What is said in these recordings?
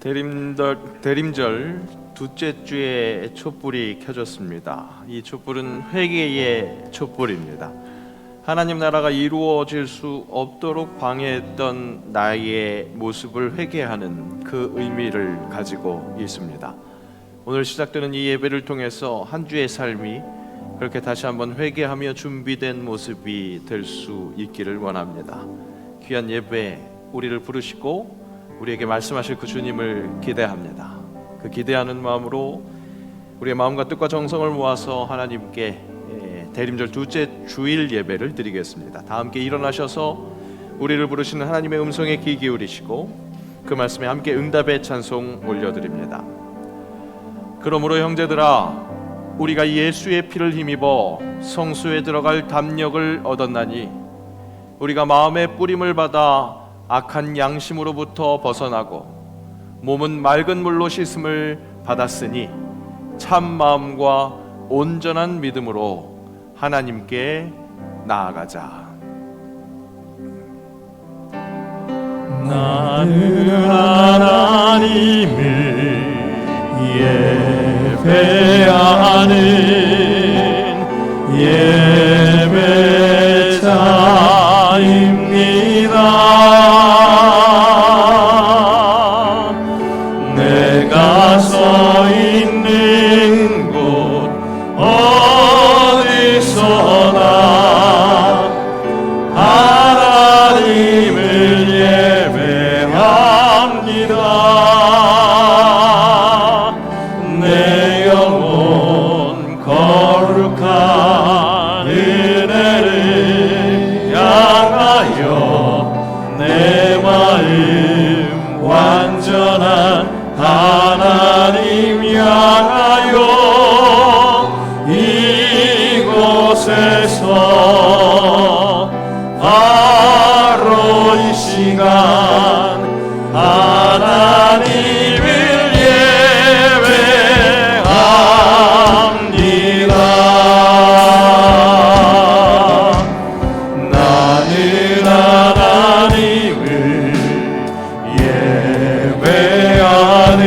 대림절 둘째 주에 촛불이 켜졌습니다. 이 촛불은 회개의 촛불입니다. 하나님 나라가 이루어질 수 없도록 방해했던 나의 모습을 회개하는 그 의미를 가지고 있습니다. 오늘 시작되는 이 예배를 통해서 한 주의 삶이 그렇게 다시 한번 회개하며 준비된 모습이 될 수 있기를 원합니다. 귀한 예배 우리를 부르시고 우리에게 말씀하실 그 주님을 기대합니다. 그 기대하는 마음으로 우리의 마음과 뜻과 정성을 모아서 하나님께 대림절 둘째 주일 예배를 드리겠습니다. 다 함께 일어나셔서 우리를 부르시는 하나님의 음성에 귀 기울이시고 그 말씀에 함께 응답의 찬송 올려드립니다. 그러므로 형제들아, 우리가 예수의 피를 힘입어 성소에 들어갈 담력을 얻었나니 우리가 마음의 뿌림을 받아 악한 양심으로부터 벗어나고 몸은 맑은 물로 씻음을 받았으니 참 마음과 온전한 믿음으로 하나님께 나아가자. 나는 하나님을 예배하는 예배자입니다. 내가 서 있는 곳 어디서나 하나님을 예배합니다. 내 영혼 거룩한 은혜를 향하여 내 마음 완전한 하나님 향하여 이곳에서 바로 이 시간 하나님을 예배합니다. 나는 하나님을 예배하는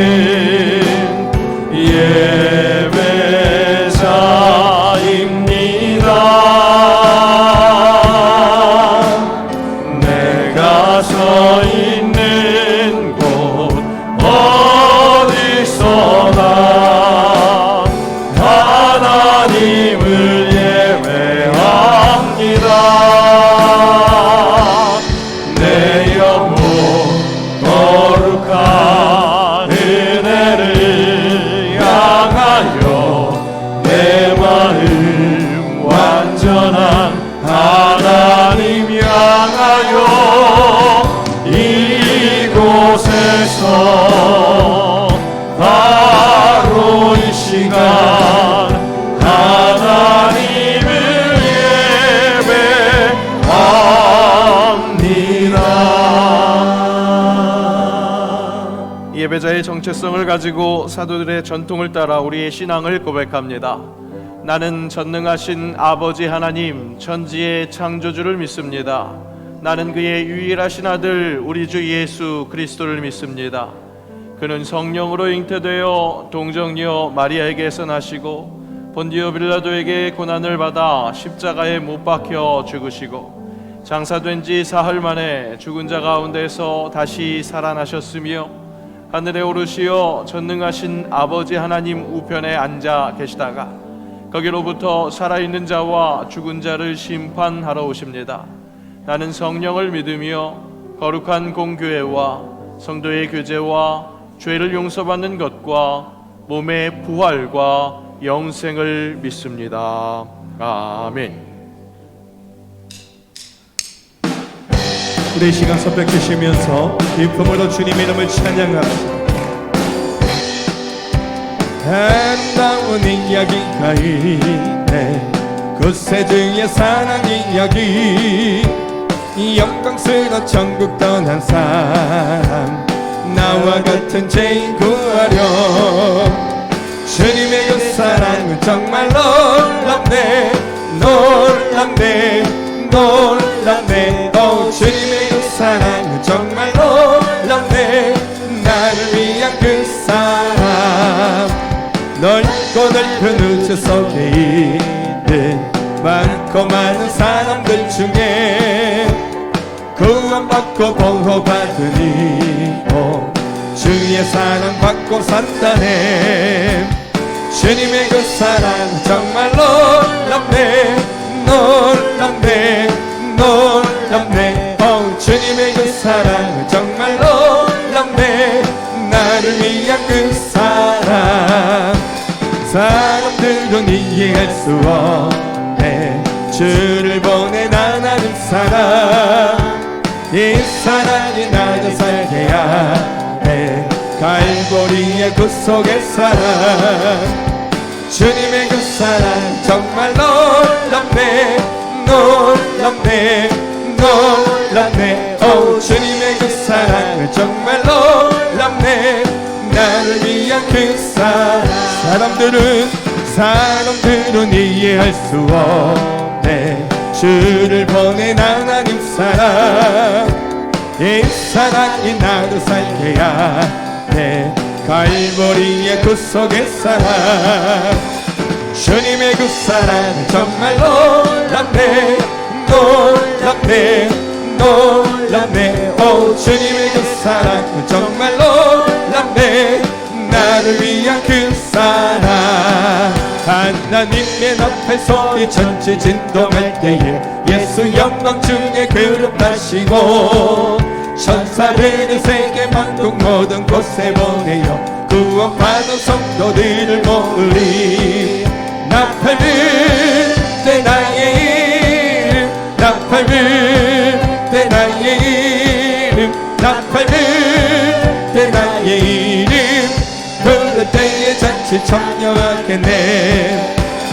예배자입니다. 내가 서 있는 곳 어디서나 하나님을 예배합니다. 내 영혼 거룩한 은혜를 향하여 내 마음 완전한 하나님 향하여 이곳에서 바로 이 시간 하나님을 예배합니다. 예배자의 정체성을 가지고 사도들의 전통을 따라 우리의 신앙을 고백합니다. 나는 전능하신 아버지 하나님 천지의 창조주를 믿습니다. 나는 그의 유일하신 아들 우리 주 예수 그리스도를 믿습니다. 그는 성령으로 잉태되어 동정녀 마리아에게서 나시고 본디오 빌라도에게 고난을 받아 십자가에 못 박혀 죽으시고 장사된 지 사흘 만에 죽은 자 가운데서 다시 살아나셨으며 하늘에 오르시어 전능하신 아버지 하나님 우편에 앉아 계시다가 거기로부터 살아있는 자와 죽은 자를 심판하러 오십니다. 나는 성령을 믿으며 거룩한 공교회와 성도의 교제와 죄를 용서받는 것과 몸의 부활과 영생을 믿습니다. 아멘. 우리 시간 선택하시면서 기쁨으로 주님의 이름을 찬양합시다. 아름다운 이야기가 있네. 구세주의 사랑 이야기. 영광스러운 천국 떠난 사람 나와 같은 죄인 구하려 주님의 그 사랑은 정말 놀랍네. 놀랍네. 놀랍네. 주님의 그 사랑은 정말 놀랍네. 나를 위한 그 사람 넓고 넓은 우주 속에 있는 많고 많은 사람들 중에 구원받고 보호받으니 주의 사랑받고 산다네. 주님의 그 사랑 정말 놀랍네. 놀랍네. 놀랍네. 주님의 그 사랑 정말 놀랍네. 나를 위한 그 사랑 사람들은 이해할 수 없네. 주를 보낸 하나님 사랑 이 사랑이 나를 살게 하네. 갈보리의 구속의 사랑 주님의 그 사랑 정말 놀랍네. 놀랍네. 놀랍네. 주님의 그 사랑 정말 놀랍네. 나를 위한 그 사랑 사람들은 이해할 수 없네. 주를 보낸 하나님 사랑 이 사랑이 나를 살게 하네. 갈보리의 구속의 사랑 주님의 그 사랑 정말 놀랍네. 놀랍네. 놀랍네. 주님의 그 사랑 정말 놀랍네. 나를 위한 그 사랑 하나님의 나팔 소리 전체 진동할 때에 예수 영광 중에 그룹하시고 천사들을 세계 만국 모든 곳에 보내어 구원받은 성도들을 모으리. 나팔 불때 나의 이름 나팔 불때 나의 이름 나팔 불때 나의 이름 부를 때에 잔치 청명하겠네.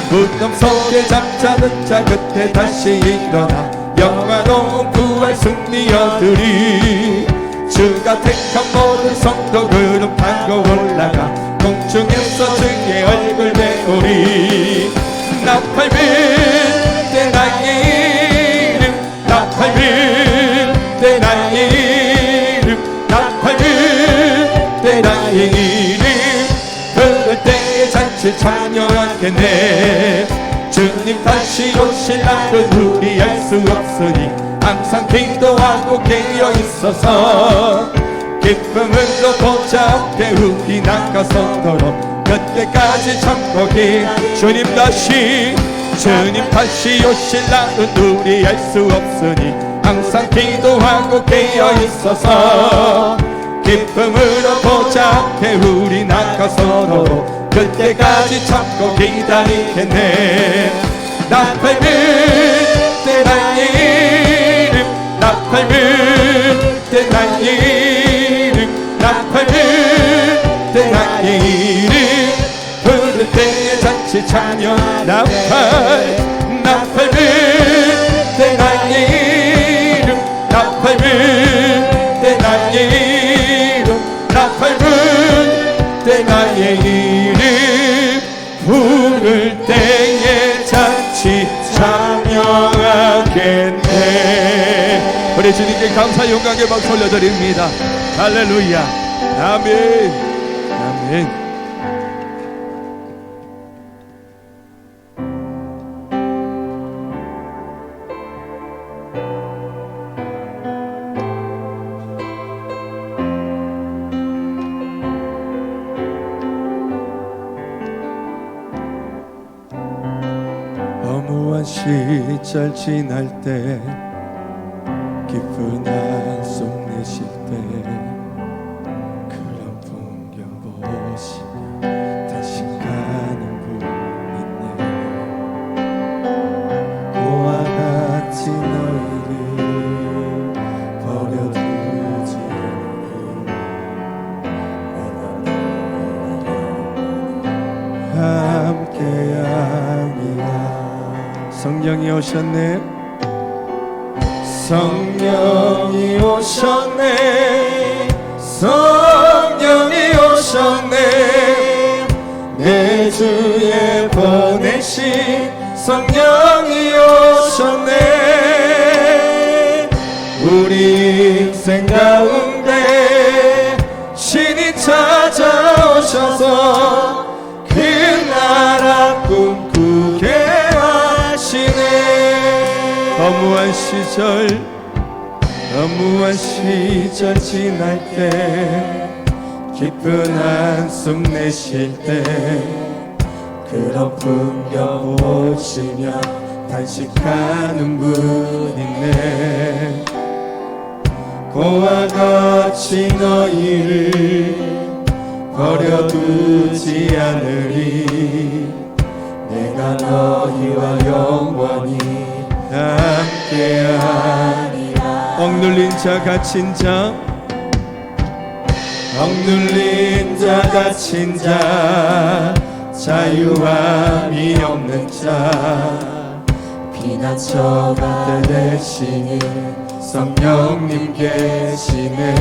무덤 속에 잠자는 자 그때 다시 일어나 영화로운 부활 승리 얻으리. 주가 택한 모든 성도 그룹 타고 올라가 공중에서 주의 얼굴 배우리. 나팔 불때 나의 이름 나팔 불때 나의 이름 나팔 불때 나의 이름 부를 때에 잔치 찬양하겠네. 주님 다시 오실 날은 우리 알 수 없으니 항상 기도하고 깨어 있어서 기쁨으로 보좌 앞에 우리 나가서도록 그때까지 참고 주님 다시 오실 날은 우리 알 수 없으니 항상 기도하고 깨어 있어서 기쁨으로 보좌 앞에 우리 나가서도록 그때까지 참고 기다리겠네. 나팔 불때 나의 이름 나팔 불때 나의 이름 나팔 불때 나의 이름 부를 때에 잔치 찬양. 나팔 불때 나의 이름 나팔 불때 나의 이름 나팔 불때 나의 이름 부를 때에 잔치 찬양하겠네. 우리 주님께 감사 영광의 박수 올려드립니다. 할렐루야. 아멘. 아멘. 허무한 시절 지날 때 기쁜 한숨 내쉴 때 그런 풍경 보시며 다시 가는 분 있네. 고와 같이 너희를 버려두지 함께하리라. 성령이 오셨네. 성령이 오셨네. 성령이 오셨네. 내 주에 보내신 성령이 오셨네. 우리 인생 가운데 신이 차 찾아오셔서 그 나라 꿈꾸게 하시네. 허무한 시절 지날 때 깊은 한숨 내쉴 때 그런 풍경 보시며 단식하는 분 있네. 고와 같이 너희를 버려두지 않으리. 내가 너희와 영원히 함께하리라. 억눌린 자 갇힌 자, 억눌린 자 갇힌 자, 자유함이 없는 자, 피난처가 되시는 성령님 계시네.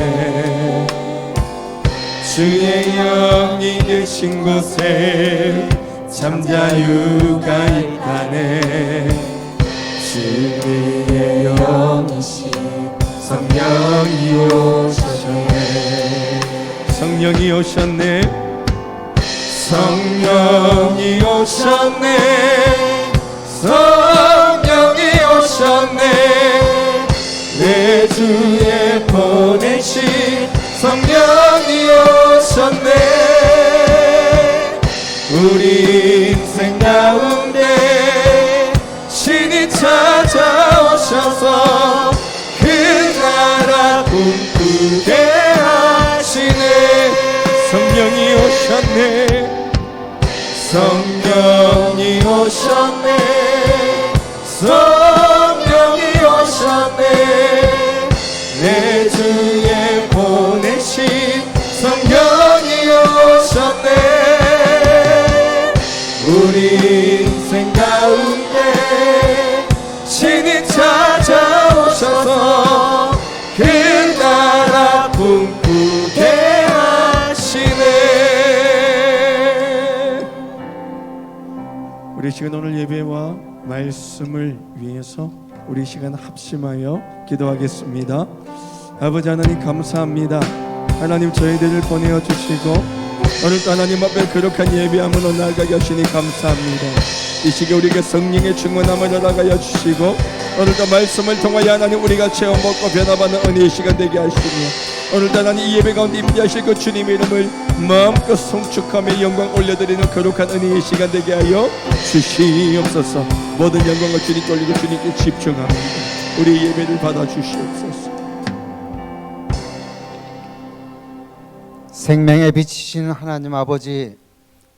주의 영이 계신 곳에 참 자유가 있다네. 주의 영이신 성령이 오셨네. 성령이 오셨네. 성령이 오셨네. 성령이 오셨네. 내 주에 보내신 성령이 오셨네. 우리 인생 가운데 신이 찾아오셔서 그 나라 꿈꾸게 하시네. 성령이 오셨네. 성령이 오셨네. 성령이 오셨네. 내 주에 보내신 성령이 오셨네. 우리 인생 가운데 신이 찾아오셔서 그 나라 꿈꾸게 하시네. 우리 시간 오늘 예배와 말씀을 위해서 우리 시간 합심하여 기도하겠습니다. 아버지 하나님 감사합니다. 하나님 저희들을 보내어 주시고 오늘도 하나님 앞에 거룩한 예배함으로 나아가게 하시니 감사합니다. 이 시기에 우리에게 성령의 충만함을 허락하여 주시고 오늘도 말씀을 통하여 하나님 우리가 체험 먹고 변화받는 은혜의 시간 되게 하시며 오늘도 하나님 이 예배 가운데 임재하실 그 주님의 이름을 마음껏 송축하며 영광 올려드리는 거룩한 은혜의 시간 되게 하여 주시옵소서. 모든 영광을 주님께 올리고 주님께 집중합니다. 우리 예배를 받아 주시옵소서. 생명의 빛이신 하나님 아버지,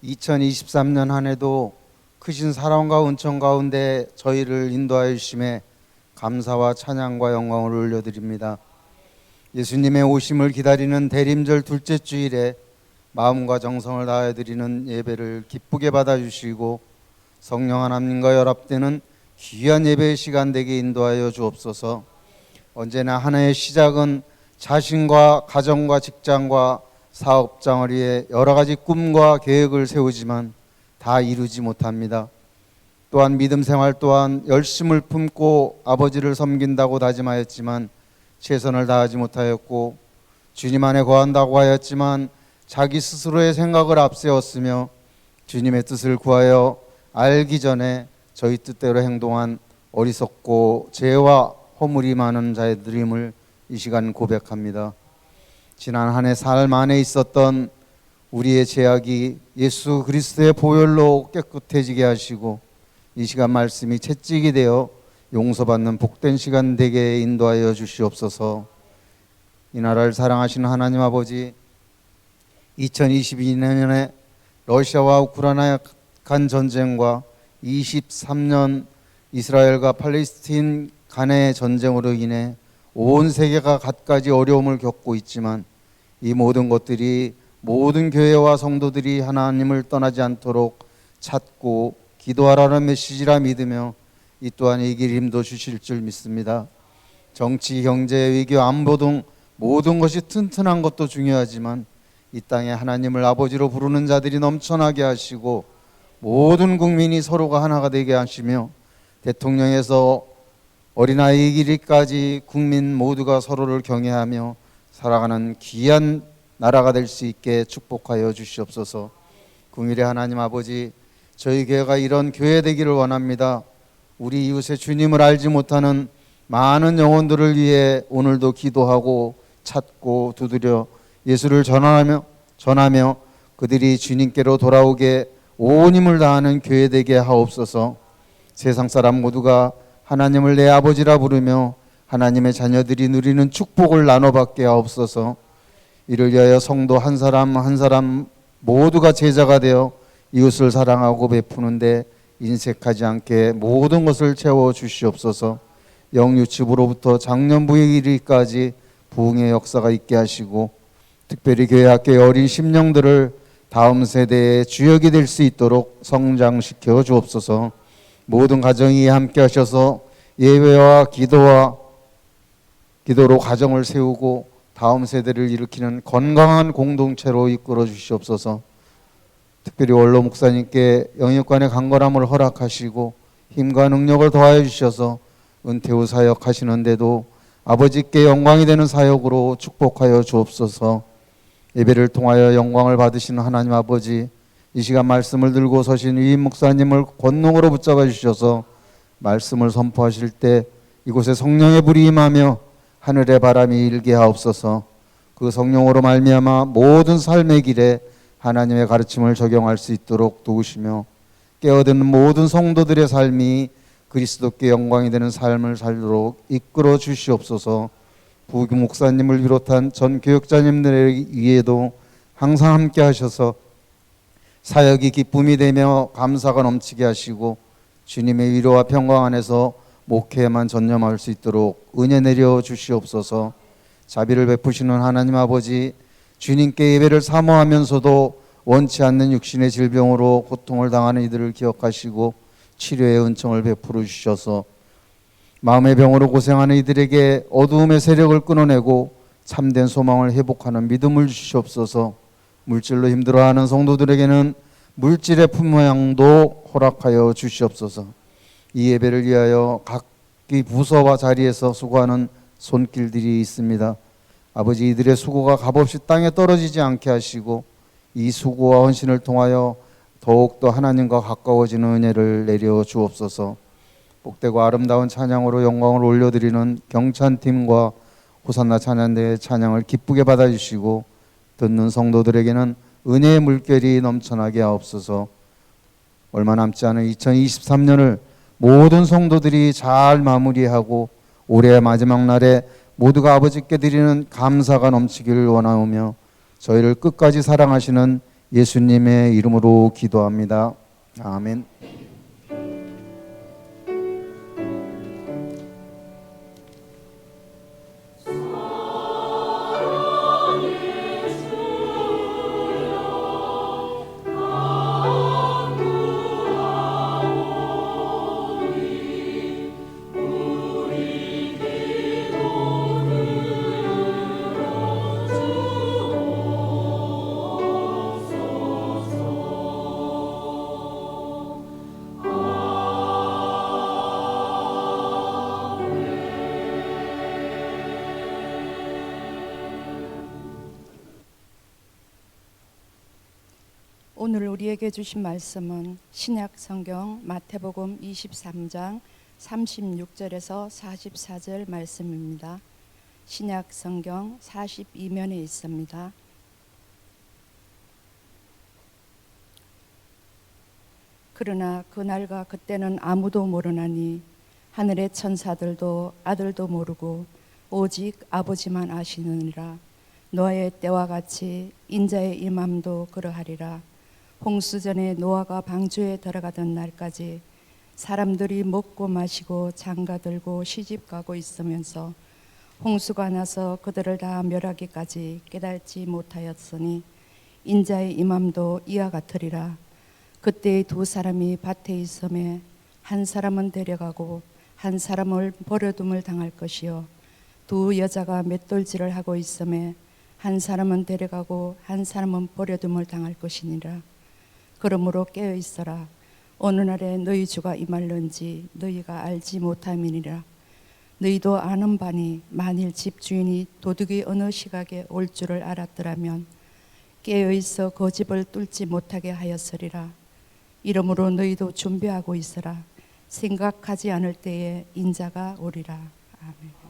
2023년 한 해도 크신 사랑과 은총 가운데 저희를 인도하여 주심에 감사와 찬양과 영광을 올려드립니다. 예수님의 오심을 기다리는 대림절 둘째 주일에 마음과 정성을 다하여 드리는 예배를 기쁘게 받아주시고 성령 하나님과 연합되는 귀한 예배의 시간 되게 인도하여 주옵소서. 언제나 한 해의 시작은 자신과 가정과 직장과 사업장을 위해 여러 가지 꿈과 계획을 세우지만 다 이루지 못합니다. 또한 믿음 생활 또한 열심을 품고 아버지를 섬긴다고 다짐하였지만 최선을 다하지 못하였고 주님 안에 거한다고 하였지만 자기 스스로의 생각을 앞세웠으며 주님의 뜻을 구하여 알기 전에 저희 뜻대로 행동한 어리석고 죄와 허물이 많은 자들임을 이 시간 고백합니다. 지난 한 해 삶 안에 있었던 우리의 죄악이 예수 그리스도의 보혈로 깨끗해지게 하시고 이 시간 말씀이 채찍이 되어 용서받는 복된 시간 되게 인도하여 주시옵소서. 이 나라를 사랑하시는 하나님 아버지, 2022년에 러시아와 우크라이나 간 전쟁과 23년 이스라엘과 팔레스틴 간의 전쟁으로 인해 온 세계가 갖가지 어려움을 겪고 있지만 이 모든 것들이 모든 교회와 성도들이 하나님을 떠나지 않도록 찾고 기도하라는 메시지라 믿으며 이 또한 이길 힘도 주실 줄 믿습니다. 정치, 경제, 외교, 안보 등 모든 것이 튼튼한 것도 중요하지만 이 땅에 하나님을 아버지로 부르는 자들이 넘쳐나게 하시고 모든 국민이 서로가 하나가 되게 하시며 대통령에서 어린아이 이르기까지 국민 모두가 서로를 경외하며 살아가는 귀한 나라가 될 수 있게 축복하여 주시옵소서. 궁일의 하나님 아버지, 저희 교회가 이런 교회 되기를 원합니다. 우리 이웃의 주님을 알지 못하는 많은 영혼들을 위해 오늘도 기도하고 찾고 두드려 예수를 전하며 그들이 주님께로 돌아오게 온 힘을 다하는 교회 되게 하옵소서. 세상 사람 모두가 하나님을 내 아버지라 부르며 하나님의 자녀들이 누리는 축복을 나눠받게 하옵소서. 이를 위하여 성도 한 사람 한 사람 모두가 제자가 되어 이웃을 사랑하고 베푸는데 인색하지 않게 모든 것을 채워 주시옵소서. 영유치부로부터 장년부에 이르기까지 부흥의 역사가 있게 하시고 특별히 교회 학교의 어린 심령들을 다음 세대의 주역이 될 수 있도록 성장시켜 주옵소서. 모든 가정이 함께 하셔서 예배와 기도로 가정을 세우고 다음 세대를 일으키는 건강한 공동체로 이끌어 주시옵소서. 특별히 원로 목사님께 영육간의 강건함을 허락하시고 힘과 능력을 더하여 주셔서 은퇴 후 사역하시는데도 아버지께 영광이 되는 사역으로 축복하여 주옵소서. 예배를 통하여 영광을 받으시는 하나님 아버지, 이 시간 말씀을 들고 서신 위임 목사님을 권능으로 붙잡아 주셔서 말씀을 선포하실 때 이곳에 성령의 불이 임하며 하늘의 바람이 일게 하옵소서. 그 성령으로 말미암아 모든 삶의 길에 하나님의 가르침을 적용할 수 있도록 도우시며 깨어드는 모든 성도들의 삶이 그리스도께 영광이 되는 삶을 살도록 이끌어 주시옵소서. 부교 목사님을 비롯한 전 교역자님들의 위에도 항상 함께 하셔서 사역이 기쁨이 되며 감사가 넘치게 하시고 주님의 위로와 평강 안에서 목회에만 전념할 수 있도록 은혜 내려 주시옵소서. 자비를 베푸시는 하나님 아버지, 주님께 예배를 사모하면서도 원치 않는 육신의 질병으로 고통을 당하는 이들을 기억하시고 치료의 은총을 베풀어 주셔서 마음의 병으로 고생하는 이들에게 어두움의 세력을 끊어내고 참된 소망을 회복하는 믿음을 주시옵소서. 물질로 힘들어하는 성도들에게는 물질의 품양도 허락하여 주시옵소서. 이 예배를 위하여 각기 부서와 자리에서 수고하는 손길들이 있습니다. 아버지, 이들의 수고가 값없이 땅에 떨어지지 않게 하시고 이 수고와 헌신을 통하여 더욱더 하나님과 가까워지는 은혜를 내려 주옵소서. 복되고 아름다운 찬양으로 영광을 올려드리는 경찬팀과 호산나 찬양대의 찬양을 기쁘게 받아주시고 듣는 성도들에게는 은혜의 물결이 넘쳐나게 하옵소서. 얼마 남지 않은 2023년을 모든 성도들이 잘 마무리하고 올해의 마지막 날에 모두가 아버지께 드리는 감사가 넘치기를 원하오며 저희를 끝까지 사랑하시는 예수님의 이름으로 기도합니다. 아멘. 오늘 우리에게 주신 말씀은 신약 성경 마태복음 23장 36절에서 44절 말씀입니다. 신약 성경 42면에 있습니다. 그러나 그날과 그때는 아무도 모르나니 하늘의 천사들도 아들도 모르고 오직 아버지만 아시느니라. 노아의 때와 같이 인자의 임함도 그러하리라. 홍수전에 노아가 방주에 들어가던 날까지 사람들이 먹고 마시고 장가들고 시집가고 있으면서 홍수가 나서 그들을 다 멸하기까지 깨닫지 못하였으니 인자의 임함도 이와 같으리라. 그때 두 사람이 밭에 있음에 한 사람은 데려가고 한 사람을 버려둠을 당할 것이요 두 여자가 맷돌질을 하고 있음에 한 사람은 데려가고 한 사람은 버려둠을 당할 것이니라. 그러므로 깨어 있어라. 어느 날에 너희 주가 임할런지 너희가 알지 못함이니라. 너희도 아는 바니 만일 집주인이 도둑이 어느 시각에 올 줄을 알았더라면 깨어있어 그 집을 뚫지 못하게 하였으리라. 이러므로 너희도 준비하고 있으라. 생각하지 않을 때에 인자가 오리라. 아멘.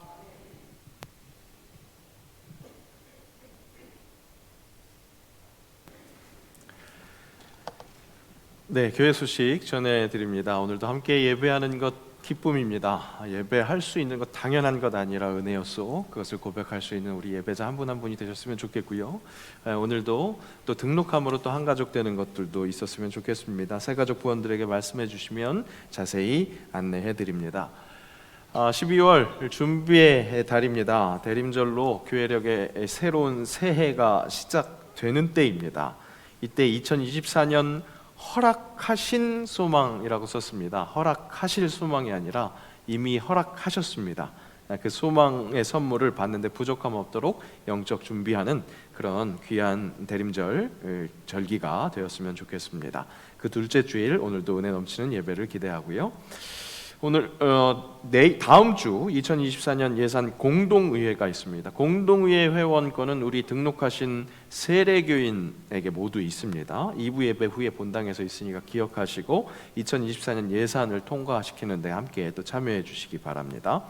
네, 교회 소식 전해드립니다. 오늘도 함께 예배하는 것 기쁨입니다. 예배할 수 있는 것 당연한 것 아니라 은혜였소. 그것을 고백할 수 있는 우리 예배자 한 분 한 분이 되셨으면 좋겠고요. 오늘도 또 등록함으로 또 한 가족 되는 것들도 있었으면 좋겠습니다. 새 가족 부원들에게 말씀해 주시면 자세히 안내해 드립니다. 12월 준비의 달입니다. 대림절로 교회력의 새로운 새해가 시작되는 때입니다. 이때 2024년 허락하신 소망이라고 썼습니다. 허락하실 소망이 아니라 이미 허락하셨습니다. 그 소망의 선물을 받는데 부족함 없도록 영적 준비하는 그런 귀한 대림절 절기가 되었으면 좋겠습니다. 그 둘째 주일 오늘도 은혜 넘치는 예배를 기대하고요. 오늘 다음 주 2024년 예산 공동의회가 있습니다. 공동의회 회원권은 우리 등록하신 세례교인에게 모두 있습니다. 2부 예배 후에 본당에서 있으니까 기억하시고 2024년 예산을 통과시키는데 함께 또 참여해 주시기 바랍니다.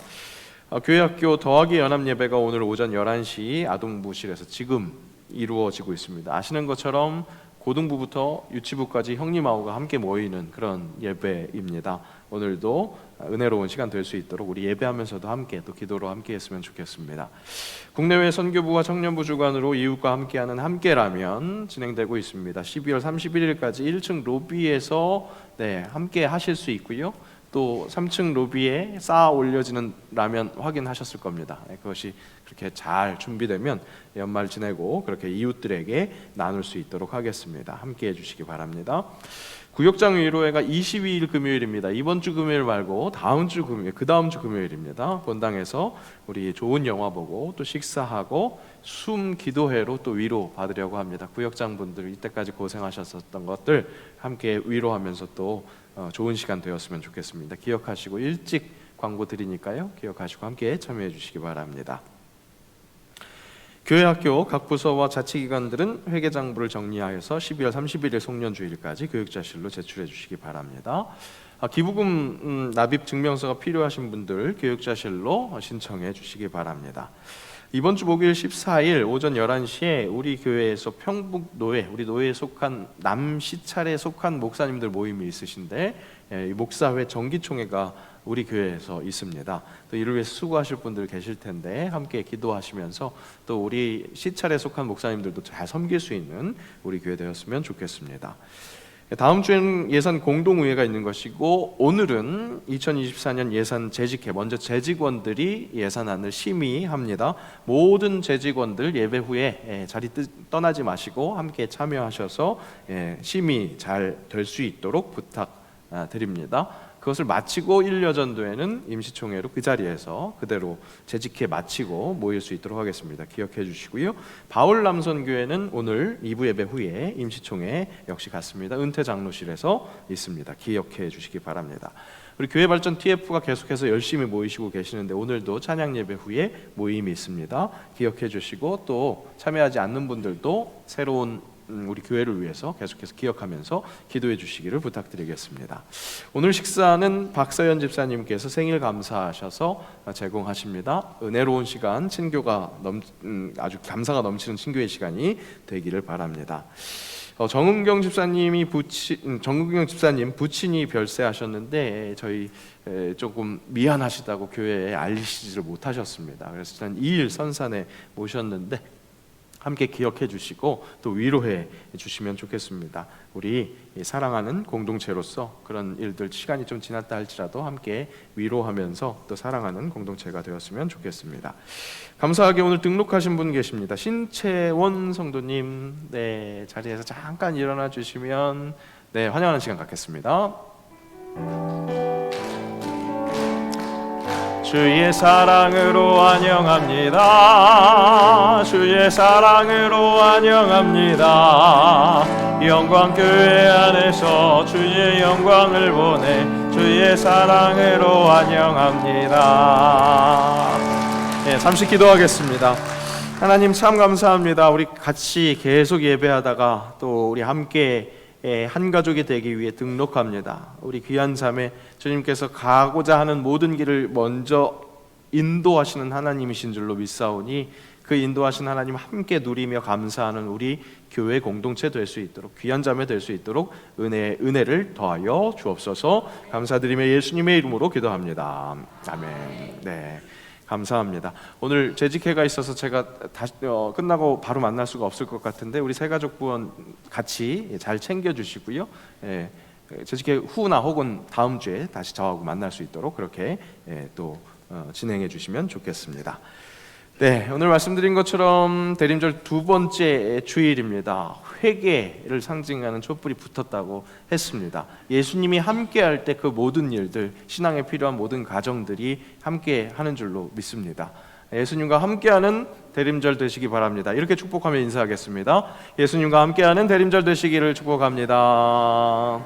교회학교 더하기 연합예배가 오늘 오전 11시 아동부실에서 지금 이루어지고 있습니다. 아시는 것처럼 고등부부터 유치부까지 형님하고가 함께 모이는 그런 예배입니다. 오늘도 은혜로운 시간 될 수 있도록 우리 예배하면서도 함께 또 기도로 함께 했으면 좋겠습니다. 국내외 선교부와 청년부 주관으로 이웃과 함께하는 함께라면 진행되고 있습니다. 12월 31일까지 1층 로비에서 함께 하실 수 있고요. 또 3층 로비에 쌓아 올려지는 라면 확인하셨을 겁니다. 그것이 그렇게 잘 준비되면 연말 지내고 그렇게 이웃들에게 나눌 수 있도록 하겠습니다. 함께 해주시기 바랍니다. 구역장 위로회가 22일 금요일입니다. 이번 주 금요일 말고 다음 주 금요일, 그 다음 주 금요일입니다. 본당에서 우리 좋은 영화 보고 또 식사하고 숨 기도회로 또 위로 받으려고 합니다. 구역장 분들 이때까지 고생하셨었던 것들 함께 위로하면서 또 좋은 시간 되었으면 좋겠습니다. 기억하시고 일찍 광고 드리니까요. 기억하시고 함께 참여해 주시기 바랍니다. 교회학교 각 부서와 자치기관들은 회계장부를 정리하여서 12월 31일 송년주일까지 교육자실로 제출해 주시기 바랍니다. 기부금 납입 증명서가 필요하신 분들 교육자실로 신청해 주시기 바랍니다. 이번 주 목요일 14일 오전 11시에 우리 교회에서 평북노회, 우리 노회에 속한 남시찰에 속한 목사님들 모임이 있으신데 이 목사회 정기총회가 우리 교회에서 있습니다. 또 이를 위해서 수고하실 분들 계실 텐데 함께 기도하시면서 또 우리 시찰에 속한 목사님들도 잘 섬길 수 있는 우리 교회 되었으면 좋겠습니다. 다음 주에는 예산 공동의회가 있는 것이고 오늘은 2024년 예산 재직회, 먼저 재직원들이 예산안을 심의합니다. 모든 재직원들 예배 후에 자리 떠나지 마시고 함께 참여하셔서 심의 잘 될 수 있도록 부탁드립니다. 그것을 마치고 1년 전도에는 임시총회로 그 자리에서 그대로 재직회 마치고 모일 수 있도록 하겠습니다. 기억해 주시고요. 바울남선교회는 오늘 2부 예배 후에 임시총회 역시 같습니다. 은퇴장로실에서 있습니다. 기억해 주시기 바랍니다. 우리 교회발전 TF가 계속해서 열심히 모이시고 계시는데 오늘도 찬양 예배 후에 모임이 있습니다. 기억해 주시고 또 참여하지 않는 분들도 새로운 우리 교회를 위해서 계속해서 기억하면서 기도해 주시기를 부탁드리겠습니다. 오늘 식사는 박서연 집사님께서 생일 감사하셔서 제공하십니다. 은혜로운 시간, 친교가 아주 감사가 넘치는 친교의 시간이 되기를 바랍니다. 정은경 집사님 부친이 별세하셨는데 저희 조금 미안하시다고 교회에 알리시지를 못하셨습니다. 그래서 지난 2일 선산에 모셨는데 함께 기억해 주시고 또 위로해 주시면 좋겠습니다. 우리 사랑하는 공동체로서 그런 일들 시간이 좀 지났다 할지라도 함께 위로하면서 또 사랑하는 공동체가 되었으면 좋겠습니다. 감사하게 오늘 등록하신 분 계십니다. 신채원 성도님, 자리에서 잠깐 일어나 주시면 환영하는 시간 갖겠습니다. 주의 사랑으로 환영합니다. 주의 사랑으로 환영합니다. 영광교회 안에서 주의 영광을 보내 주의 사랑으로 환영합니다. 네, 잠시 기도하겠습니다. 하나님 참 감사합니다. 우리 같이 계속 예배하다가 또 우리 함께 한 가족이 되기 위해 등록합니다. 우리 귀한 자매, 주님께서 가고자 하는 모든 길을 먼저 인도하시는 하나님이신 줄로 믿사오니 그 인도하신 하나님 함께 누리며 감사하는 우리 교회 공동체 될 수 있도록, 귀한 자매 될 수 있도록 은혜를 더하여 주옵소서. 감사드리며 예수님의 이름으로 기도합니다. 아멘. 네, 감사합니다. 오늘 재직회가 있어서 제가 끝나고 바로 만날 수가 없을 것 같은데 우리 새가족 부원 같이 잘 챙겨주시고요. 재직회 후나 혹은 다음 주에 다시 저하고 만날 수 있도록 그렇게 또 진행해 주시면 좋겠습니다. 네, 오늘 말씀드린 것처럼 대림절 두 번째 주일입니다. 회개를 상징하는 촛불이 붙었다고 했습니다. 예수님이 함께할 때 그 모든 일들, 신앙에 필요한 모든 가정들이 함께 하는 줄로 믿습니다. 예수님과 함께하는 대림절 되시기 바랍니다. 이렇게 축복하며 인사하겠습니다. 예수님과 함께하는 대림절 되시기를 축복합니다.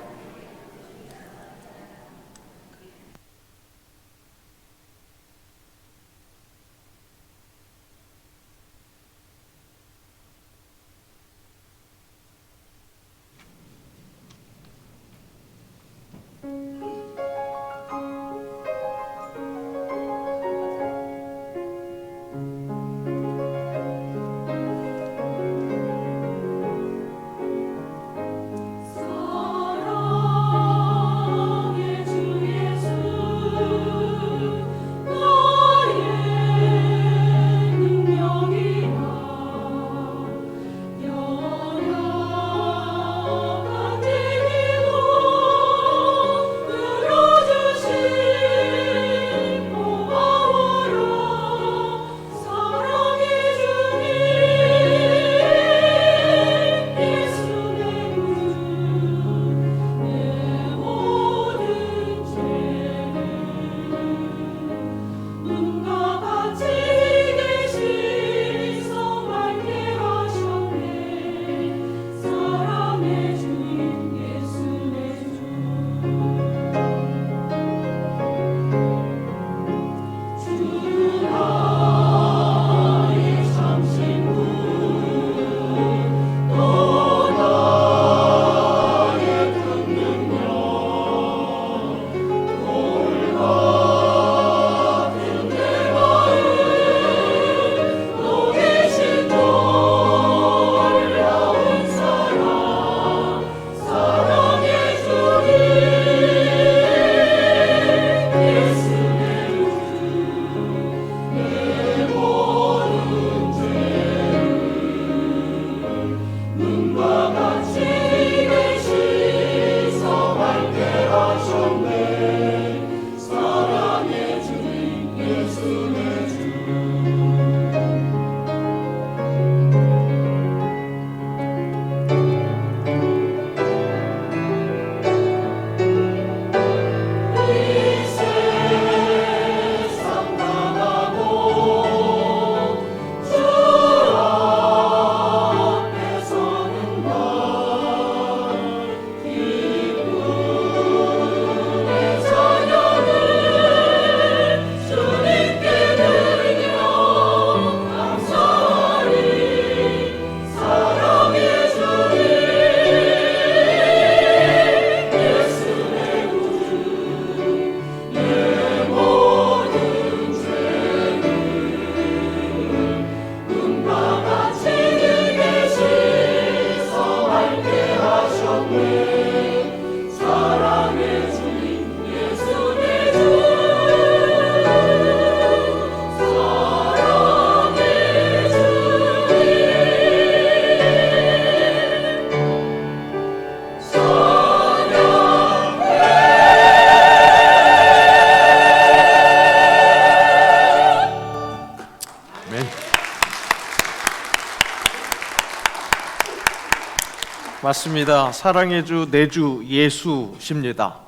맞습니다. 사랑의 주, 내주 예수십니다.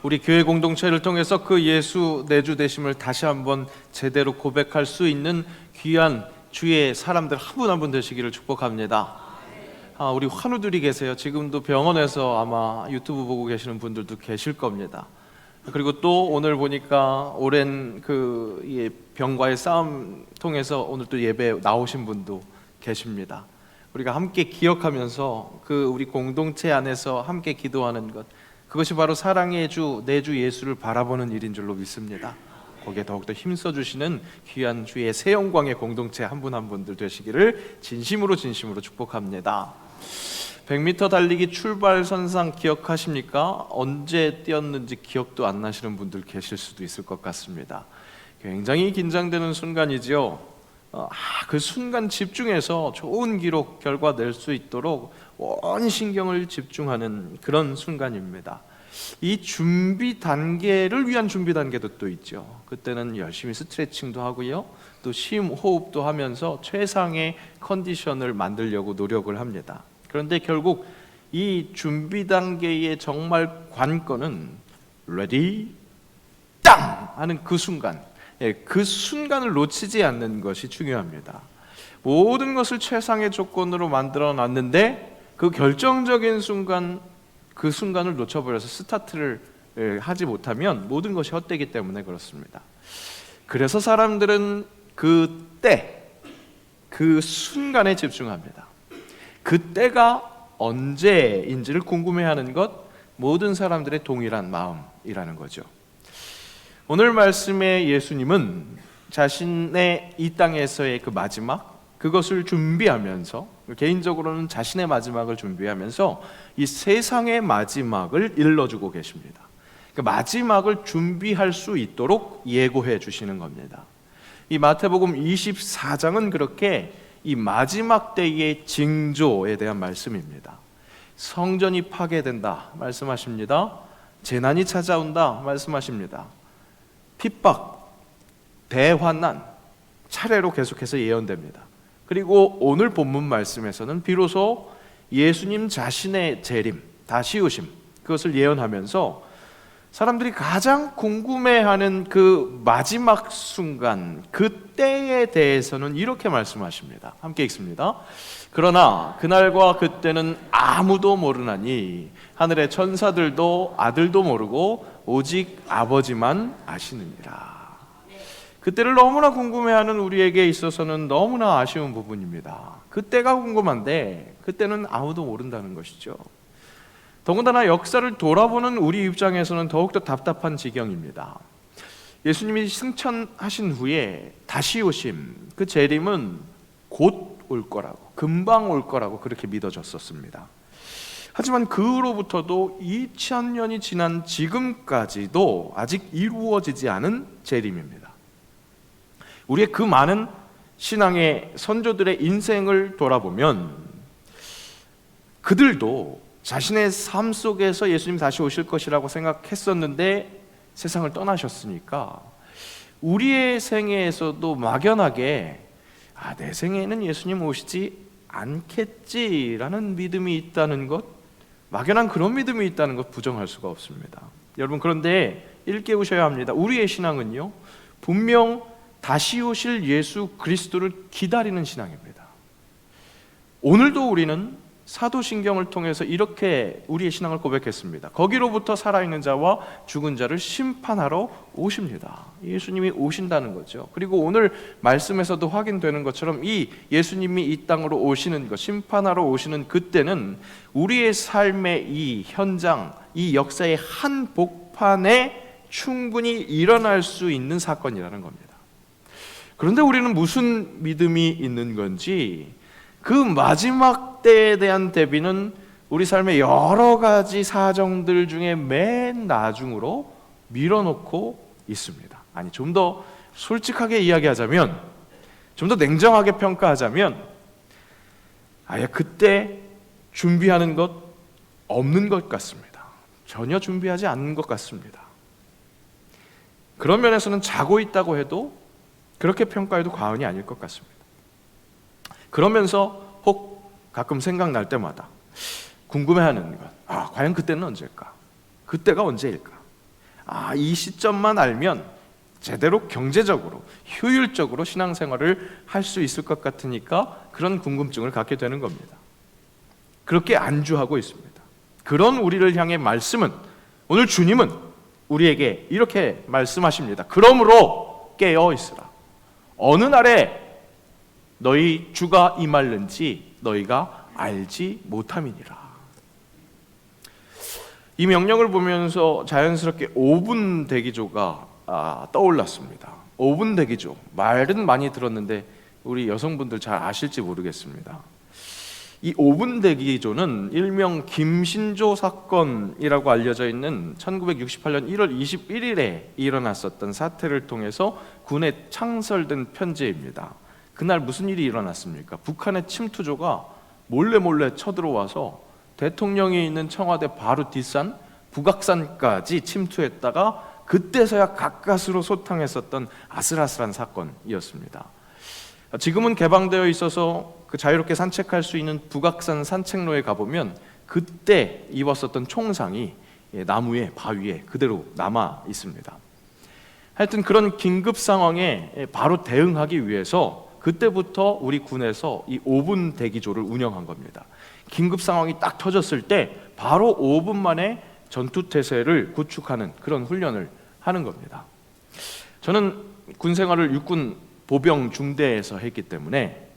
우리 교회 공동체를 통해서 그 예수 내주 되심을 다시 한번 제대로 고백할 수 있는 귀한 주의 사람들 한 분 한 분 되시기를 축복합니다. 우리 환우들이 계세요. 지금도 병원에서 아마 유튜브 보고 계시는 분들도 계실 겁니다. 그리고 또 오늘 보니까 오랜 그 병과의 싸움 통해서 오늘 또 예배 나오신 분도 계십니다. 우리가 함께 기억하면서 그 우리 공동체 안에서 함께 기도하는 것, 그것이 바로 사랑의 주, 내 주 예수를 바라보는 일인 줄로 믿습니다. 거기에 더욱더 힘써 주시는 귀한 주의 새 영광의 공동체 한 분 한 분들 되시기를 진심으로 축복합니다. 100m 달리기 출발선상 기억하십니까? 언제 뛰었는지 기억도 안 나시는 분들 계실 수도 있을 것 같습니다. 굉장히 긴장되는 순간이지요. 그 순간 집중해서 좋은 기록 결과 낼 수 있도록 온 신경을 집중하는 그런 순간입니다. 이 준비 단계를 위한 준비 단계도 또 있죠. 그때는 열심히 스트레칭도 하고요, 또 심호흡도 하면서 최상의 컨디션을 만들려고 노력을 합니다. 그런데 결국 이 준비 단계의 정말 관건은 레디 땅 하는 그 순간, 그 순간을 놓치지 않는 것이 중요합니다. 모든 것을 최상의 조건으로 만들어 놨는데 그 결정적인 순간, 그 순간을 놓쳐버려서 스타트를 하지 못하면 모든 것이 헛되기 때문에 그렇습니다. 그래서 사람들은 그때, 그 순간에 집중합니다. 그때가 언제인지를 궁금해하는 것, 모든 사람들의 동일한 마음이라는 거죠. 오늘 말씀의 예수님은 자신의 이 땅에서의 그 마지막, 그것을 준비하면서, 개인적으로는 자신의 마지막을 준비하면서 이 세상의 마지막을 일러주고 계십니다. 그 마지막을 준비할 수 있도록 예고해 주시는 겁니다. 이 마태복음 24장은 그렇게 이 마지막 때의 징조에 대한 말씀입니다. 성전이 파괴된다 말씀하십니다. 재난이 찾아온다 말씀하십니다. 핍박, 대환난 차례로 계속해서 예언됩니다. 그리고 오늘 본문 말씀에서는 비로소 예수님 자신의 재림, 다시 오심, 그것을 예언하면서 사람들이 가장 궁금해하는 그 마지막 순간, 그때에 대해서는 이렇게 말씀하십니다. 함께 읽습니다. 그러나 그날과 그때는 아무도 모르나니 하늘의 천사들도 아들도 모르고 오직 아버지만 아시느니라. 그때를 너무나 궁금해하는 우리에게 있어서는 너무나 아쉬운 부분입니다. 그때가 궁금한데 그때는 아무도 모른다는 것이죠. 더군다나 역사를 돌아보는 우리 입장에서는 더욱더 답답한 지경입니다. 예수님이 승천하신 후에 다시 오심, 그 재림은 곧 올 거라고, 금방 올 거라고 그렇게 믿어졌었습니다. 하지만 그 후로부터도 2000년이 지난 지금까지도 아직 이루어지지 않은 재림입니다. 우리의 그 많은 신앙의 선조들의 인생을 돌아보면 그들도 자신의 삶 속에서 예수님 다시 오실 것이라고 생각했었는데 세상을 떠나셨으니까 우리의 생애에서도 막연하게 내 생에는 예수님 오시지 않겠지라는 믿음이 있다는 것, 막연한 그런 믿음이 있다는 것 부정할 수가 없습니다. 여러분, 그런데 일깨우셔야 합니다. 우리의 신앙은요, 분명 다시 오실 예수 그리스도를 기다리는 신앙입니다. 오늘도 우리는 사도신경을 통해서 이렇게 우리의 신앙을 고백했습니다. 거기로부터 살아있는 자와 죽은 자를 심판하러 오십니다. 예수님이 오신다는 거죠. 그리고 오늘 말씀에서도 확인되는 것처럼 이 예수님이 이 땅으로 오시는 것, 심판하러 오시는 그때는 우리의 삶의 이 현장, 이 역사의 한 복판에 충분히 일어날 수 있는 사건이라는 겁니다. 그런데 우리는 무슨 믿음이 있는 건지, 그 마지막 때에 대한 대비는 우리 삶의 여러 가지 사정들 중에 맨 나중으로 밀어놓고 있습니다. 아니, 좀 더 솔직하게 이야기하자면, 좀 더 냉정하게 평가하자면, 아예 그때 준비하는 것 없는 것 같습니다. 전혀 준비하지 않는 것 같습니다. 그런 면에서는 자고 있다고 해도 그렇게 평가해도 과언이 아닐 것 같습니다. 그러면서 혹 가끔 생각날 때마다 궁금해하는 것, 과연 그때는 언제일까? 그때가 언제일까? 이 시점만 알면 제대로 경제적으로, 효율적으로 신앙생활을 할 수 있을 것 같으니까 그런 궁금증을 갖게 되는 겁니다. 그렇게 안주하고 있습니다. 그런 우리를 향해 말씀은, 오늘 주님은 우리에게 이렇게 말씀하십니다. 그러므로 깨어 있으라. 어느 날에 너희 주가 임할는지 너희가 알지 못함이니라. 이 명령을 보면서 자연스럽게 5분 대기조가 떠올랐습니다. 5분 대기조, 말은 많이 들었는데 우리 여성분들 잘 아실지 모르겠습니다. 이 5분 대기조는 일명 김신조 사건이라고 알려져 있는 1968년 1월 21일에 일어났었던 사태를 통해서 군에 창설된 편지입니다. 그날 무슨 일이 일어났습니까? 북한의 침투조가 몰래 쳐들어와서 대통령이 있는 청와대 바로 뒷산 북악산까지 침투했다가 그때서야 가까스로 소탕했었던 아슬아슬한 사건이었습니다. 지금은 개방되어 있어서 그 자유롭게 산책할 수 있는 북악산 산책로에 가보면 그때 입었었던 총상이 나무에 바위에 그대로 남아 있습니다. 하여튼 그런 긴급 상황에 바로 대응하기 위해서 그때부터 우리 군에서 이 5분 대기조를 운영한 겁니다. 긴급 상황이 딱 터졌을 때 바로 5분 만에 전투태세를 구축하는 그런 훈련을 하는 겁니다. 저는 군 생활을 육군 보병 중대에서 했기 때문에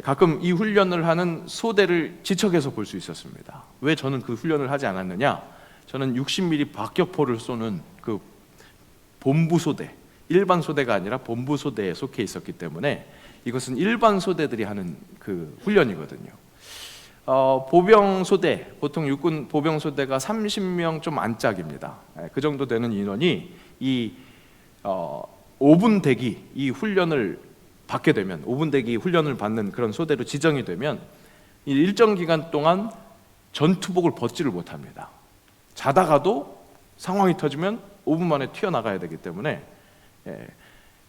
가끔 이 훈련을 하는 소대를 지척에서 볼 수 있었습니다. 왜 저는 그 훈련을 하지 않았느냐? 저는 60mm 박격포를 쏘는 그 본부소대, 일반 소대가 아니라 본부소대에 속해 있었기 때문에 이것은 일반 소대들이 하는 그 훈련이거든요. 보병소대, 보통 육군 보병소대가 30명 좀 안짝입니다. 그 정도 되는 인원이 이 5분 대기 이 훈련을 받게 되면 5분 대기 훈련을 받는 그런 소대로 지정이 되면 이 일정 기간 동안 전투복을 벗지를 못합니다. 자다가도 상황이 터지면 5분 만에 튀어나가야 되기 때문에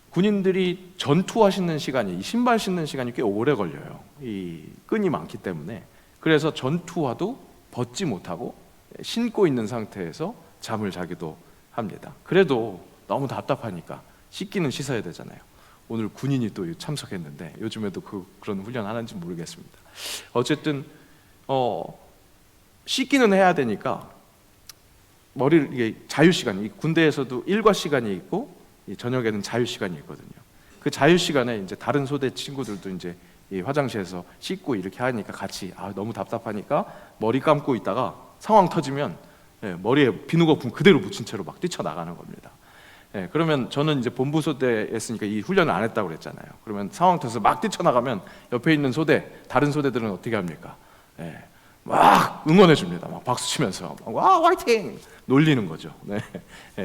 군인들이 전투화 신는 시간이, 신발 신는 시간이 꽤 오래 걸려요. 이 끈이 많기 때문에. 그래서 전투화도 벗지 못하고 신고 있는 상태에서 잠을 자기도 합니다. 그래도 너무 답답하니까 씻기는 씻어야 되잖아요. 오늘 군인이 또 참석했는데 요즘에도 그런 훈련 하는지 모르겠습니다. 어쨌든 씻기는 해야 되니까 머리를 이게 자유 시간, 군대에서도 일과 시간이 있고 저녁에는 자유 시간이 있거든요. 그 자유 시간에 이제 다른 소대 친구들도 이제 이 화장실에서 씻고 이렇게 하니까 같이 너무 답답하니까 머리 감고 있다가 상황 터지면 머리에 비누거품 그대로 묻힌 채로 막 뛰쳐나가는 겁니다. 그러면 저는 이제 본부 소대에 있으니까 이 훈련을 안 했다고 그랬잖아요. 그러면 상황 터서 막 뛰쳐나가면 옆에 있는 소대, 다른 소대들은 어떻게 합니까? 막 응원해 줍니다. 막 박수 치면서 와 화이팅! 놀리는 거죠.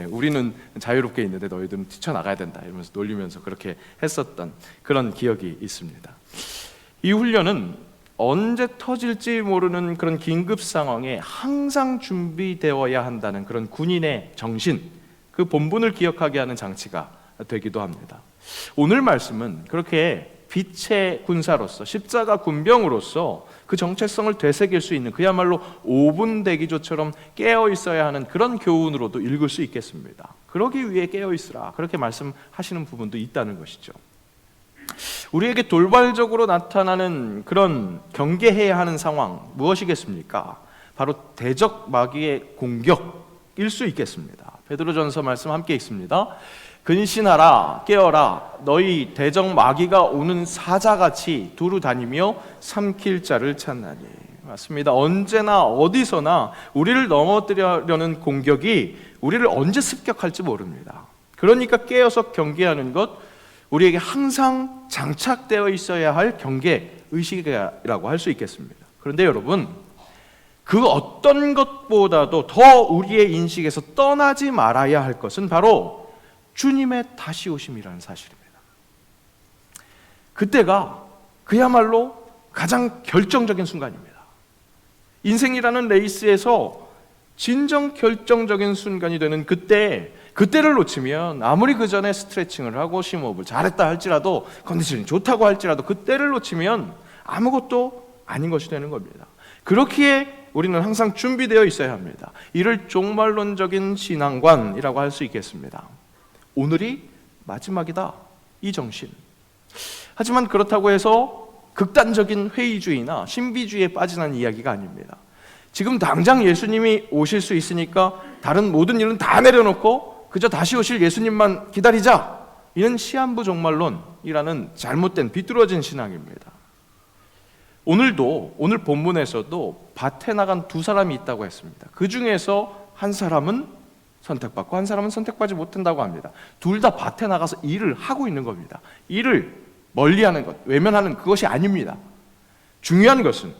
우리는 자유롭게 있는데 너희들은 뛰쳐나가야 된다 이러면서 놀리면서 그렇게 했었던 그런 기억이 있습니다. 이 훈련은 언제 터질지 모르는 그런 긴급 상황에 항상 준비되어야 한다는 그런 군인의 정신, 그 본분을 기억하게 하는 장치가 되기도 합니다. 오늘 말씀은 그렇게 빛의 군사로서 십자가 군병으로서 그 정체성을 되새길 수 있는 그야말로 5분 대기조처럼 깨어 있어야 하는 그런 교훈으로도 읽을 수 있겠습니다. 그러기 위해 깨어 있으라 그렇게 말씀하시는 부분도 있다는 것이죠. 우리에게 돌발적으로 나타나는 그런 경계해야 하는 상황 무엇이겠습니까? 바로 대적 마귀의 공격일 수 있겠습니다. 베드로전서 말씀 함께 읽습니다. 근신하라 깨어라 너희 대적 마귀가 오는 사자같이 두루 다니며 삼킬 자를 찾나니. 맞습니다. 언제나 어디서나 우리를 넘어뜨리려는 공격이 우리를 언제 습격할지 모릅니다. 그러니까 깨어서 경계하는 것, 우리에게 항상 장착되어 있어야 할 경계 의식이라고 할 수 있겠습니다. 그런데 여러분, 그 어떤 것보다도 더 우리의 인식에서 떠나지 말아야 할 것은 바로 주님의 다시 오심이라는 사실입니다. 그때가 그야말로 가장 결정적인 순간입니다. 인생이라는 레이스에서 진정 결정적인 순간이 되는 그때를 놓치면 아무리 그 전에 스트레칭을 하고 심호흡을 잘했다 할지라도, 컨디션이 좋다고 할지라도 그때를 놓치면 아무것도 아닌 것이 되는 겁니다. 그렇기에 우리는 항상 준비되어 있어야 합니다. 이를 종말론적인 신앙관이라고 할 수 있겠습니다. 오늘이 마지막이다, 이 정신. 하지만 그렇다고 해서 극단적인 회의주의나 신비주의에 빠지는 이야기가 아닙니다. 지금 당장 예수님이 오실 수 있으니까 다른 모든 일은 다 내려놓고 그저 다시 오실 예수님만 기다리자, 이런 시한부 종말론이라는 잘못된 비뚤어진 신앙입니다. 오늘도, 오늘 본문에서도 밭에 나간 두 사람이 있다고 했습니다. 그 중에서 한 사람은 선택받고 한 사람은 선택받지 못한다고 합니다. 둘 다 밭에 나가서 일을 하고 있는 겁니다. 일을 멀리하는 것, 외면하는 그것이 아닙니다. 중요한 것은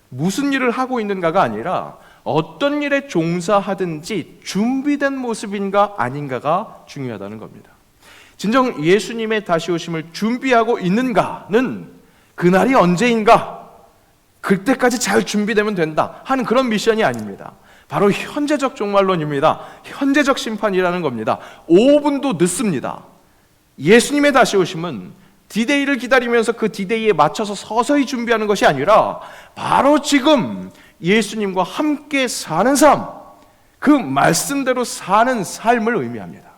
무슨 일을 하고 있는가가 아니라 어떤 일에 종사하든지 준비된 모습인가 아닌가가 중요하다는 겁니다. 진정 예수님의 다시 오심을 준비하고 있는가는 그날이 언제인가, 그때까지 잘 준비되면 된다 하는 그런 미션이 아닙니다. 바로 현재적 종말론입니다. 현재적 심판이라는 겁니다. 5분도 늦습니다. 예수님의 다시 오심은 디데이를 기다리면서 그 디데이에 맞춰서 서서히 준비하는 것이 아니라 바로 지금 예수님과 함께 사는 삶, 그 말씀대로 사는 삶을 의미합니다.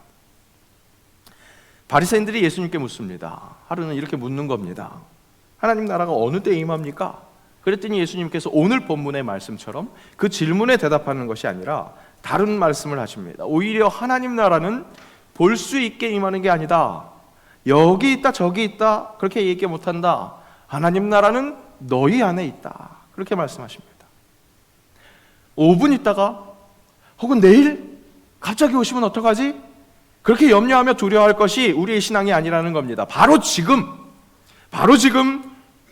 바리새인들이 예수님께 묻습니다. 하루는 이렇게 묻는 겁니다. 하나님 나라가 어느 때에 임합니까? 그랬더니 예수님께서 오늘 본문의 말씀처럼 그 질문에 대답하는 것이 아니라 다른 말씀을 하십니다. 오히려 하나님 나라는 볼 수 있게 임하는 게 아니다. 여기 있다 저기 있다 그렇게 얘기 못한다. 하나님 나라는 너희 안에 있다. 그렇게 말씀하십니다. 5분 있다가 혹은 내일 갑자기 오시면 어떡하지? 그렇게 염려하며 두려워할 것이 우리의 신앙이 아니라는 겁니다. 바로 지금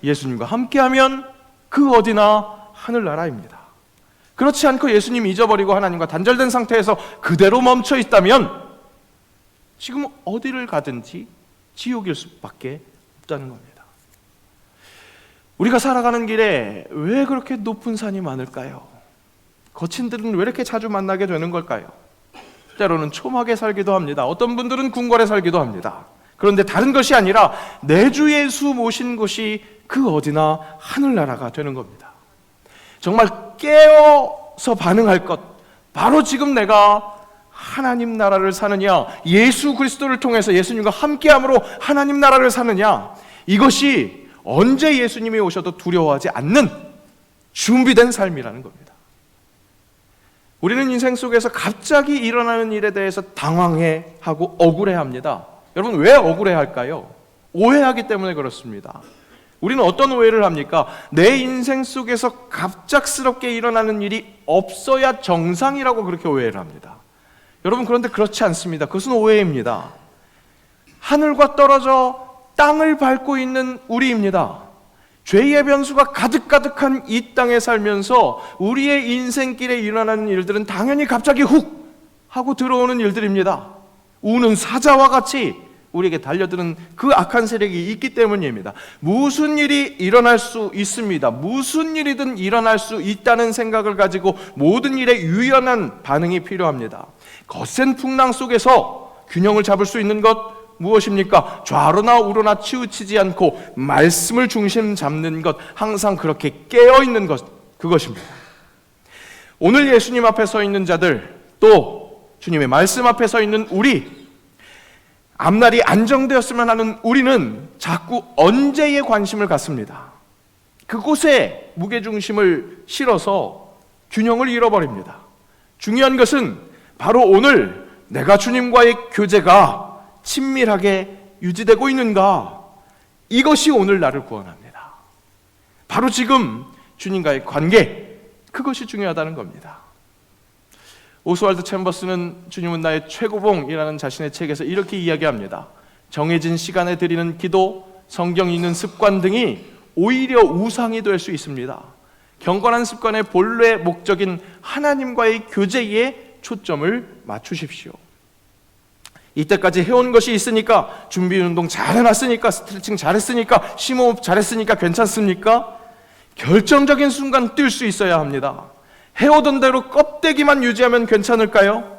예수님과 함께하면 그 어디나 하늘나라입니다. 그렇지 않고 예수님 잊어버리고 하나님과 단절된 상태에서 그대로 멈춰 있다면 지금 어디를 가든지 지옥일 수밖에 없다는 겁니다. 우리가 살아가는 길에 왜 그렇게 높은 산이 많을까요? 거친들은 왜 이렇게 자주 만나게 되는 걸까요? 때로는 촘하게 살기도 합니다. 어떤 분들은 궁궐에 살기도 합니다. 그런데 다른 것이 아니라 내 주 예수 모신 곳이 그 어디나 하늘나라가 되는 겁니다. 정말 깨어서 반응할 것, 바로 지금 내가 하나님 나라를 사느냐, 예수 그리스도를 통해서 예수님과 함께함으로 하나님 나라를 사느냐, 이것이 언제 예수님이 오셔도 두려워하지 않는 준비된 삶이라는 겁니다. 우리는 인생 속에서 갑자기 일어나는 일에 대해서 당황해하고 억울해합니다. 여러분, 왜 억울해할까요? 오해하기 때문에 그렇습니다. 우리는 어떤 오해를 합니까? 내 인생 속에서 갑작스럽게 일어나는 일이 없어야 정상이라고 그렇게 오해를 합니다. 여러분, 그런데 그렇지 않습니다. 그것은 오해입니다. 하늘과 떨어져 땅을 밟고 있는 우리입니다. 죄의 변수가 가득가득한 이 땅에 살면서 우리의 인생길에 일어나는 일들은 당연히 갑자기 훅 하고 들어오는 일들입니다. 우는 사자와 같이 우리에게 달려드는 그 악한 세력이 있기 때문입니다. 무슨 일이 일어날 수 있습니다. 무슨 일이든 일어날 수 있다는 생각을 가지고 모든 일에 유연한 반응이 필요합니다. 거센 풍랑 속에서 균형을 잡을 수 있는 것 무엇입니까? 좌로나 우로나 치우치지 않고 말씀을 중심 잡는 것, 항상 그렇게 깨어있는 것, 그것입니다. 오늘 예수님 앞에 서 있는 자들, 또 주님의 말씀 앞에 서 있는 우리, 앞날이 안정되었으면 하는 우리는 자꾸 언제에 관심을 갖습니다. 그곳에 무게중심을 실어서 균형을 잃어버립니다. 중요한 것은 바로 오늘 내가 주님과의 교제가 친밀하게 유지되고 있는가, 이것이 오늘 나를 구원합니다. 바로 지금 주님과의 관계, 그것이 중요하다는 겁니다. 오스왈드 챔버스는 주님은 나의 최고봉이라는 자신의 책에서 이렇게 이야기합니다. 정해진 시간에 드리는 기도, 성경 읽는 습관 등이 오히려 우상이 될 수 있습니다. 경건한 습관의 본래 목적인 하나님과의 교제에 초점을 맞추십시오. 이때까지 해온 것이 있으니까, 준비 운동 잘 해놨으니까, 스트레칭 잘했으니까, 심호흡 잘했으니까 괜찮습니까? 결정적인 순간 뛸 수 있어야 합니다. 해오던 대로 껍데기만 유지하면 괜찮을까요?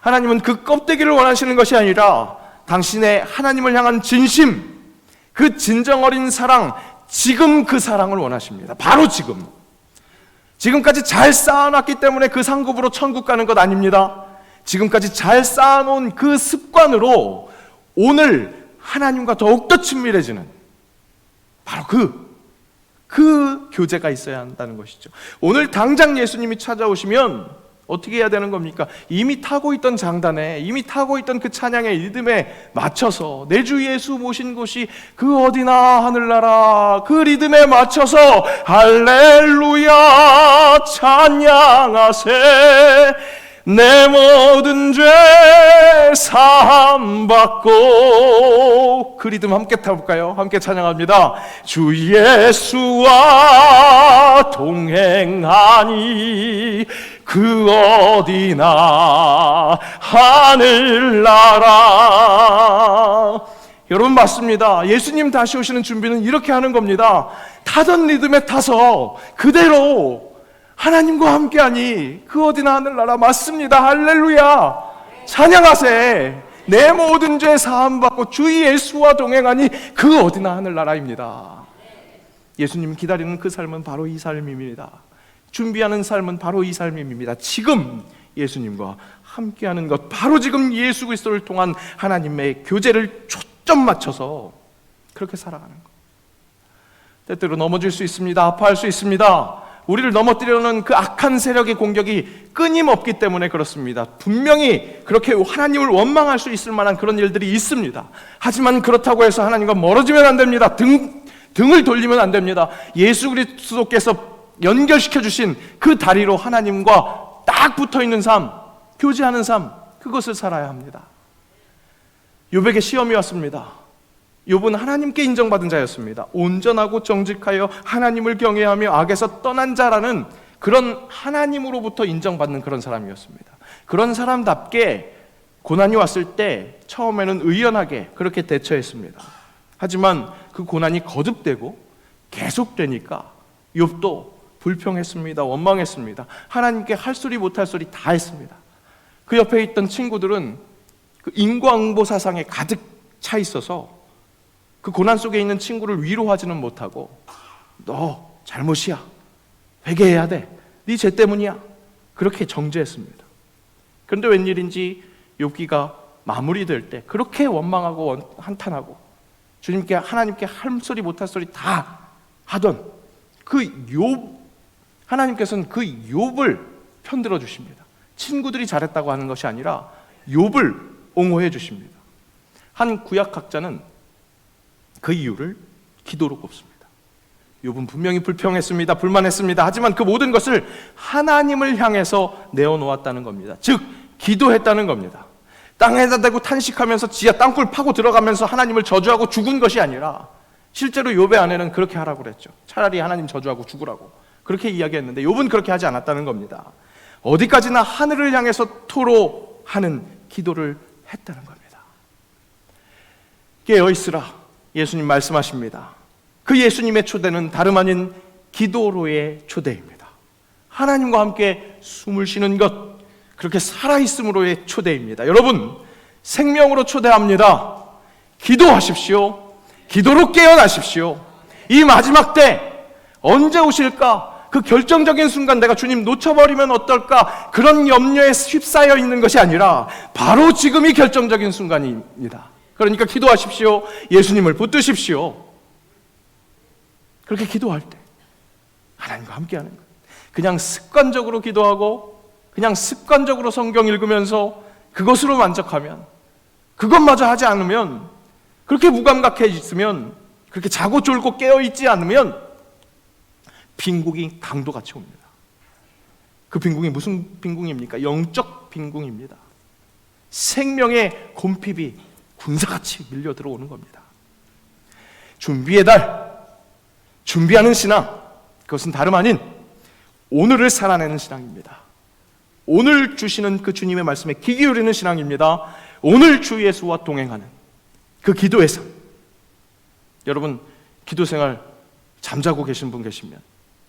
하나님은 그 껍데기를 원하시는 것이 아니라 당신의 하나님을 향한 진심, 그 진정 어린 사랑, 지금 그 사랑을 원하십니다. 바로 지금. 지금까지 잘 쌓아놨기 때문에 그 상급으로 천국 가는 것 아닙니다. 지금까지 잘 쌓아놓은 그 습관으로 오늘 하나님과 더욱더 친밀해지는 바로 그 그 교제가 있어야 한다는 것이죠. 오늘 당장 예수님이 찾아오시면 어떻게 해야 되는 겁니까? 이미 타고 있던 장단에, 이미 타고 있던 그 찬양의 리듬에 맞춰서, 내 주 예수 모신 곳이 그 어디나 하늘나라, 그 리듬에 맞춰서 할렐루야 찬양하세, 내 모든 죄 사함 받고, 그 리듬 함께 타볼까요? 함께 찬양합니다. 주 예수와 동행하니 그 어디나 하늘나라. 여러분, 맞습니다. 예수님 다시 오시는 준비는 이렇게 하는 겁니다. 타던 리듬에 타서 그대로 하나님과 함께하니 그 어디나 하늘나라. 맞습니다. 할렐루야 찬양하세, 내 모든 죄 사함받고 주 예수와 동행하니 그 어디나 하늘나라입니다. 예수님 기다리는 그 삶은 바로 이 삶입니다. 준비하는 삶은 바로 이 삶입니다. 지금 예수님과 함께하는 것, 바로 지금 예수 그리스도를 통한 하나님의 교제를 초점 맞춰서 그렇게 살아가는 것. 때때로 넘어질 수 있습니다. 아파할 수 있습니다. 우리를 넘어뜨려는 그 악한 세력의 공격이 끊임없기 때문에 그렇습니다. 분명히 그렇게 하나님을 원망할 수 있을 만한 그런 일들이 있습니다. 하지만 그렇다고 해서 하나님과 멀어지면 안 됩니다. 등을 돌리면 안 됩니다. 예수 그리스도께서 연결시켜 주신 그 다리로 하나님과 딱 붙어있는 삶, 교제하는 삶, 그것을 살아야 합니다. 욥에게 시험이 왔습니다. 욥은 하나님께 인정받은 자였습니다. 온전하고 정직하여 하나님을 경외하며 악에서 떠난 자라는 그런 하나님으로부터 인정받는 그런 사람이었습니다. 그런 사람답게 고난이 왔을 때 처음에는 의연하게 그렇게 대처했습니다. 하지만 그 고난이 거듭되고 계속되니까 욥도 불평했습니다. 원망했습니다. 하나님께 할 소리 못할 소리 다 했습니다. 그 옆에 있던 친구들은 그 인과응보 사상에 가득 차 있어서 그 고난 속에 있는 친구를 위로하지는 못하고, 너 잘못이야, 회개해야 돼, 네 죄 때문이야, 그렇게 정죄했습니다. 그런데 웬일인지 욥기가 마무리될 때 그렇게 원망하고 한탄하고 주님께, 하나님께 할 소리 못할 소리 다 하던 그 욥, 하나님께서는 그 욥을 편들어 주십니다. 친구들이 잘했다고 하는 것이 아니라 욥을 옹호해 주십니다. 한 구약학자는 그 이유를 기도로 꼽습니다. 욥은 분명히 불평했습니다. 불만했습니다. 하지만 그 모든 것을 하나님을 향해서 내어놓았다는 겁니다. 즉 기도했다는 겁니다. 땅에다 대고 탄식하면서 지하 땅굴 파고 들어가면서 하나님을 저주하고 죽은 것이 아니라, 실제로 욥의 아내는 그렇게 하라고 그랬죠. 차라리 하나님 저주하고 죽으라고 그렇게 이야기했는데 욥은 그렇게 하지 않았다는 겁니다. 어디까지나 하늘을 향해서 토로하는 기도를 했다는 겁니다. 깨어있으라, 예수님 말씀하십니다. 그 예수님의 초대는 다름 아닌 기도로의 초대입니다. 하나님과 함께 숨을 쉬는 것, 그렇게 살아있음으로의 초대입니다. 여러분, 생명으로 초대합니다. 기도하십시오. 기도로 깨어나십시오. 이 마지막 때 언제 오실까? 그 결정적인 순간 내가 주님 놓쳐버리면 어떨까? 그런 염려에 휩싸여 있는 것이 아니라 바로 지금이 결정적인 순간입니다. 그러니까 기도하십시오. 예수님을 붙드십시오. 그렇게 기도할 때 하나님과 함께하는 것. 그냥 습관적으로 기도하고 그냥 습관적으로 성경 읽으면서 그것으로 만족하면, 그것마저 하지 않으면, 그렇게 무감각해 있으면, 그렇게 자고 졸고 깨어있지 않으면 빈궁이 강도같이 옵니다. 그 빈궁이 무슨 빈궁입니까? 영적 빈궁입니다. 생명의 곰핍이 군사같이 밀려 들어오는 겁니다. 준비의 달, 준비하는 신앙, 그것은 다름 아닌 오늘을 살아내는 신앙입니다. 오늘 주시는 그 주님의 말씀에 귀 기울이는 신앙입니다. 오늘 주 예수와 동행하는 그 기도의 삶. 여러분, 기도 생활 잠자고 계신 분 계시면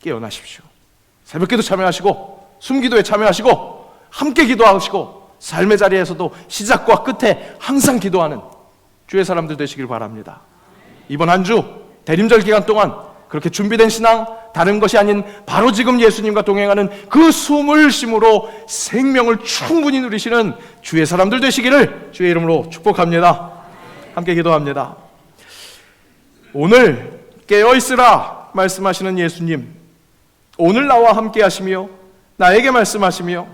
깨어나십시오. 새벽기도 참여하시고 숨기도에 참여하시고 함께 기도하시고 삶의 자리에서도 시작과 끝에 항상 기도하는 주의 사람들 되시길 바랍니다. 이번 한 주 대림절 기간 동안 그렇게 준비된 신앙, 다른 것이 아닌 바로 지금 예수님과 동행하는 그 숨을 쉼으로 생명을 충분히 누리시는 주의 사람들 되시기를 주의 이름으로 축복합니다. 함께 기도합니다. 오늘 깨어있으라, 말씀하시는 예수님, 오늘 나와 함께 하시며 나에게 말씀하시며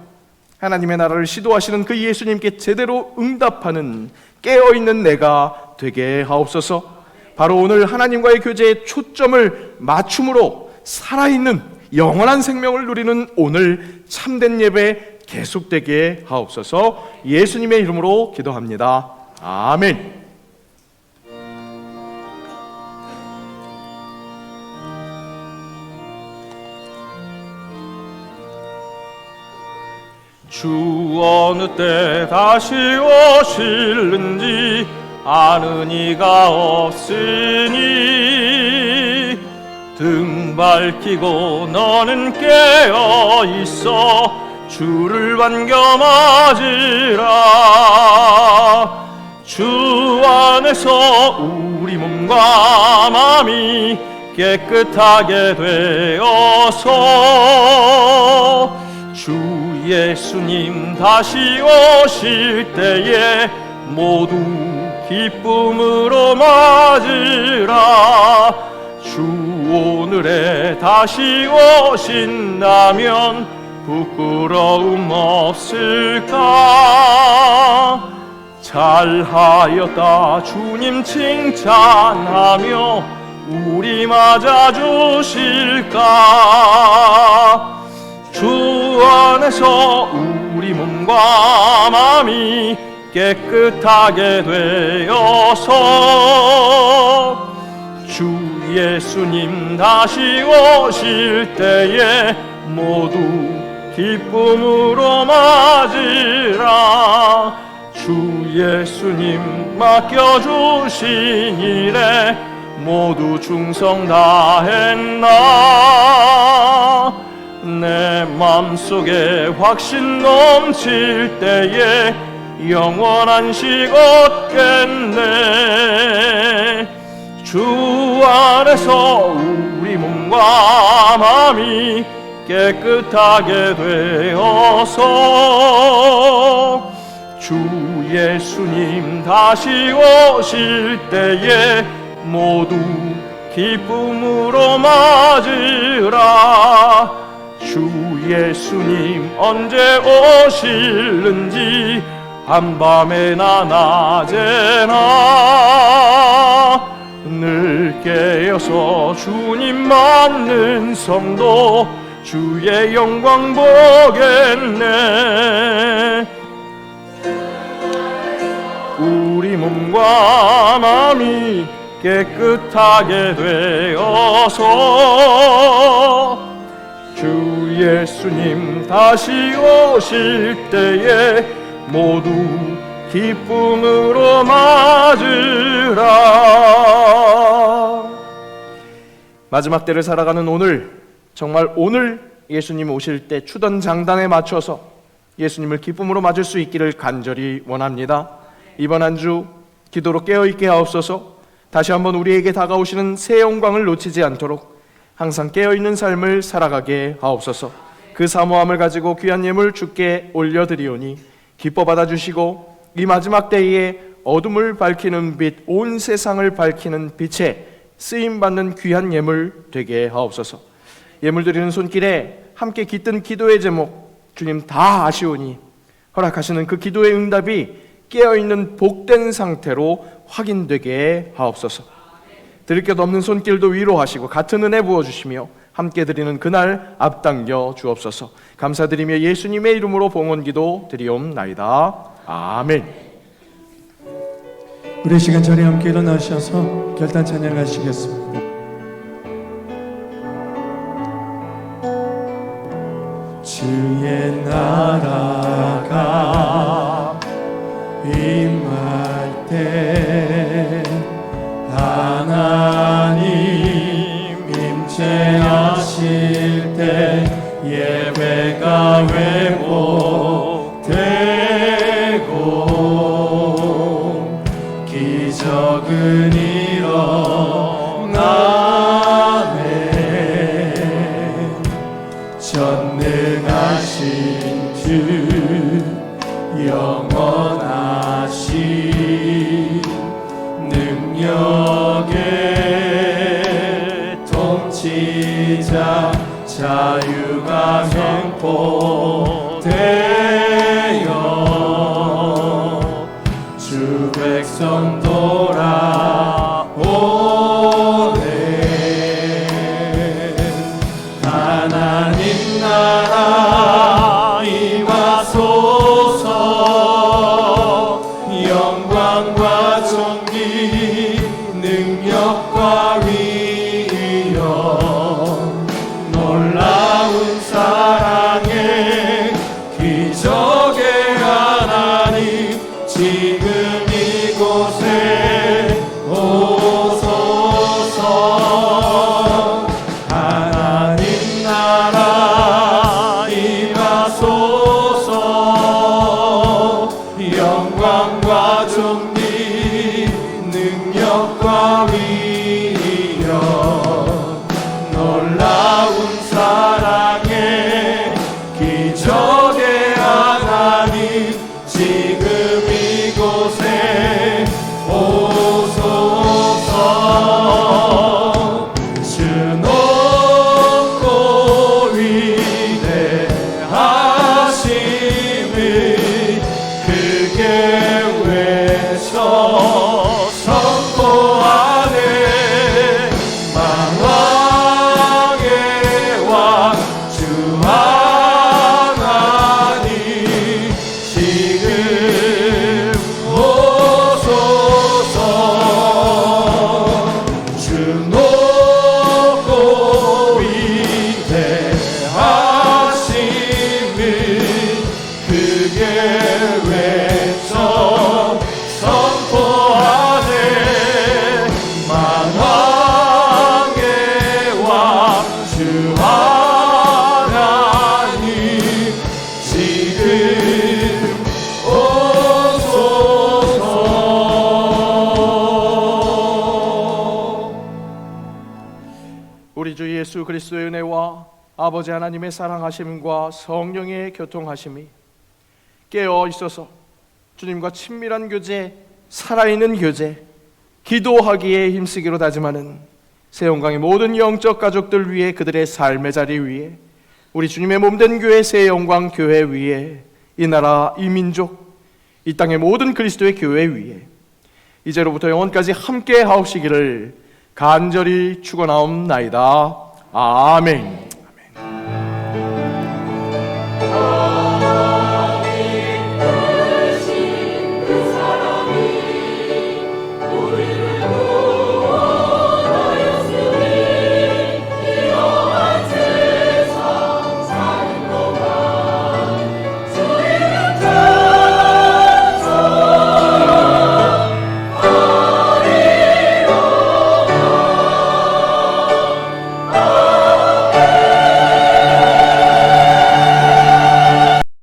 하나님의 나라를 시도하시는 그 예수님께 제대로 응답하는 깨어있는 내가 되게 하옵소서. 바로 오늘 하나님과의 교제에 초점을 맞춤으로 살아있는 영원한 생명을 누리는 오늘 참된 예배 계속되게 하옵소서. 예수님의 이름으로 기도합니다. 아멘. 주 어느 때 다시 오실는지 아는 이가 없으니 등 밝히고 너는 깨어 있어 주를 반겨맞으라. 주 안에서 우리 몸과 마음이 깨끗하게 되어서 주 예수님 다시 오실 때에 모두 기쁨으로 맞으라. 주 오늘에 다시 오신다면 부끄러움 없을까? 잘하였다 주님 칭찬하며 우리 맞아주실까? 주 안에서 우리 몸과 마음이 깨끗하게 되어서 주 예수님 다시 오실 때에 모두 기쁨으로 맞으라. 주 예수님 맡겨주신 일에 모두 충성 다했나? 내 맘속에 확신 넘칠 때에 영원한 식 얻겠네. 주 안에서 우리 몸과 마음이 깨끗하게 되어서 주 예수님 다시 오실 때에 모두 기쁨으로 맞으라. 주 예수님 언제 오실는지 한밤에나 낮에나 늘 깨어서 주님 맞는 성도 주의 영광 보겠네. 우리 몸과 마음이 깨끗하게 되어서 주 예수님 다시 오실 때에 모두 기쁨으로 맞으라. 마지막 때를 살아가는 오늘, 정말 오늘 예수님 오실 때 추던 장단에 맞춰서 예수님을 기쁨으로 맞을 수 있기를 간절히 원합니다. 이번 한 주 기도로 깨어있게 하옵소서. 다시 한번 우리에게 다가오시는 새 영광을 놓치지 않도록 항상 깨어있는 삶을 살아가게 하옵소서. 그 사모함을 가지고 귀한 예물 주께 올려드리오니 기뻐 받아주시고 이 마지막 때에 어둠을 밝히는 빛, 온 세상을 밝히는 빛에 쓰임받는 귀한 예물 되게 하옵소서. 예물 드리는 손길에 함께 깃든 기도의 제목 주님 다 아시오니 허락하시는 그 기도의 응답이 깨어있는 복된 상태로 확인되게 하옵소서. 드릴 것 없는 손길도 위로하시고 같은 은혜 부어주시며 함께 드리는 그날 앞당겨 주옵소서. 감사드리며 예수님의 이름으로 봉헌기도 드리옵나이다. 아멘. 우리 시간 자리에 함께 일어나셔서 결단 찬양하시겠습니다. 주의 나라가 임할 때 하나님 임재하실 때 예배가 회복되고 기적은 일어나네. 전능하신 주 영원하신 능력에 통치 되어 주 백성 돌아오네. 하나님 나라 임하소서. 영광과 존귀 능력과 위엄 놀라운 사랑의 기적의 하나님 지금 이곳에 오소서. 하나님 나라 임하소서. 영광과 존귀 능력과 위엄 놀라운 사랑의 기적의 하나님 지금 이곳에 오소서. 주 높고 위대하심을 크게 외쳐 선포하네. 만왕의 왕 주 하나님 지금 오소서. 주 높고 위대하심을 크게 외쳐 선포하네. 만왕의 왕 주 하나님 지금 오소서. 우리 주 예수 그리스도의 은혜와 아버지 하나님의 사랑하심과 성령의 교통하심이 깨어 있어서 주님과 친밀한 교제, 살아있는 교제, 기도하기에 힘쓰기로 다짐하는 세영광의 모든 영적 가족들 위해, 그들의 삶의 자리 위에, 우리 주님의 몸된 교회 세영광 교회 위에, 이 나라, 이 민족, 이 땅의 모든 그리스도의 교회 위에 이제로부터 영원까지 함께 하옵시기를 간절히 축원하옵나이다. 아멘.